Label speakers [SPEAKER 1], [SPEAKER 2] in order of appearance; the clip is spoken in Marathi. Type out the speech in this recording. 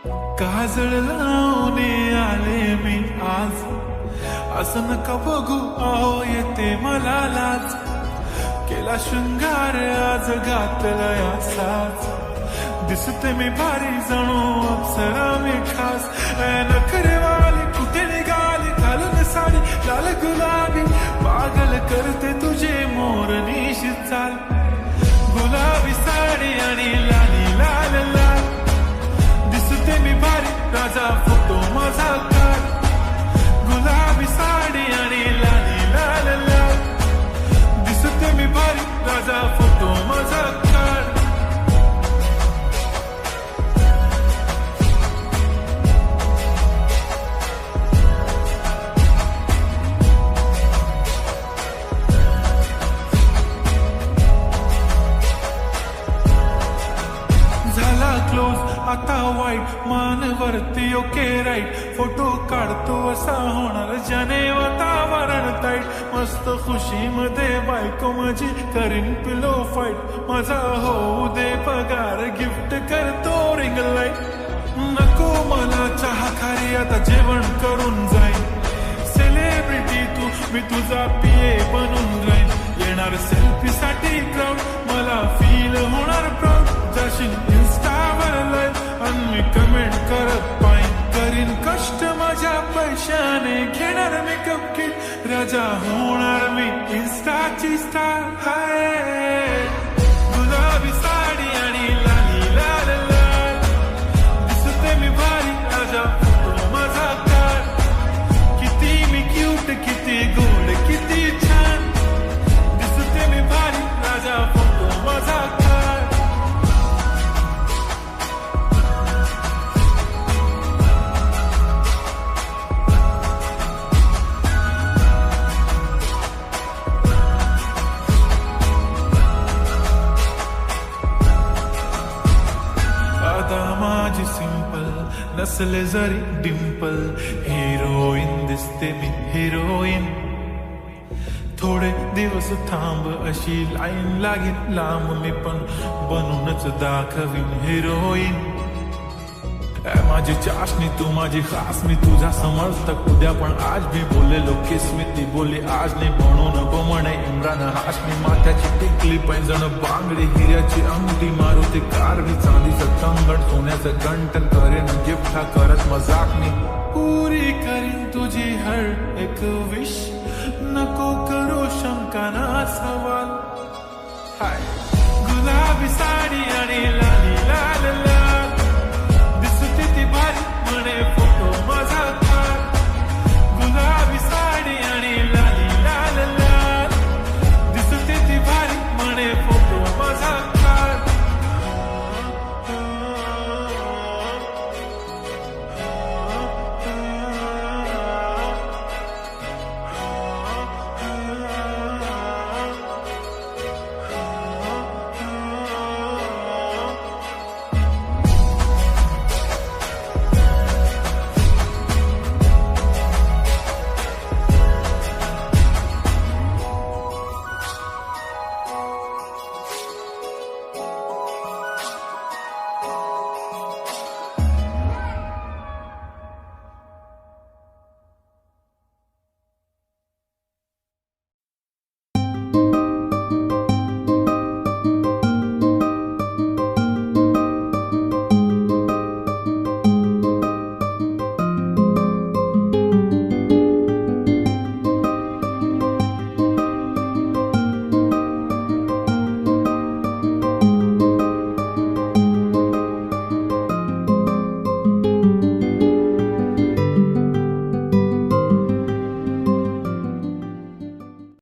[SPEAKER 1] काजळ लावून आले मी आज, असं नका बघू अहो येते मला लाज. केला शृंगार आज घातला असाच, दिसते मी भारी जणू अप्सरा मी खास. नखरेवाली कुठे निघाली घालून साडी लाल गुलाबी, पागल करते तुझे मोरनीश चाल. गुलाबी साडी आणि लाली लाल लाल, दिसते मी भारी राजा फोटो माझा काढ. गुलाबी साडी आणि लाली लाल लाल, दिसते मी भारी राजा फोटो माझा काढ. झाला क्लोज आता वाईट, मान वरती ओके राईट. फोटो काढतो असा होणार ज्याने वातावरण ताईट. मस्त खुशी मध्ये बायको माझी करीन पिलो फाईट. माझा होऊ दे पगार गिफ्ट करतो रिंग लाईट. नको मला चहा खारी आता जेवण करून जाईन. सेलिब्रिटी तू मी तुझा पिये बनून राहीन. येणार सेल्फी साठी क्राऊड मला फील होणार प्राऊड. जाशील इन्स्टावर लाईव्ह आणि मी कमेंट करत पाहिन. करीन कष्ट माझ्या पैशाने घेणार मेकअप किट. राजा होणार मी इन्स्टाची स्टार. हाय गुलाबी साडी आणि लाली लाल लाल, दिसते मी भारी राजा फोटो माझा काढ. किती मी क्यूट किती गोड किती छान, दिसते मी भारी राजा फोटो माझा काढ. माझी सिंपल नसले जरी डिंपल, हिरोईन दिसते मी हिरोईन. थोडे दिवस थांब अशी लाईन लागेल लांब, मी पण बनूनच दाखवीन हिरोईन. माझी चाशनी तू माझी खास, मी तुझा समर्थक उद्या पण आज भी बोललेलो किसमी. ती बोली आज नाही म्हणू नको म्हणे इम्रान हाशमी. माथ्याची टिकली पैंजण बांगडी हिऱ्याची अंगठी, मारुती कार भी चांदीचं कंगण सोन्याचं गंटन. करेन गिफ्ट हा करत मजाक मी, पुरी करीन तुझी हर एक विश. नको करू शंका ना सवाल. हाय गुलाबी साडी आणि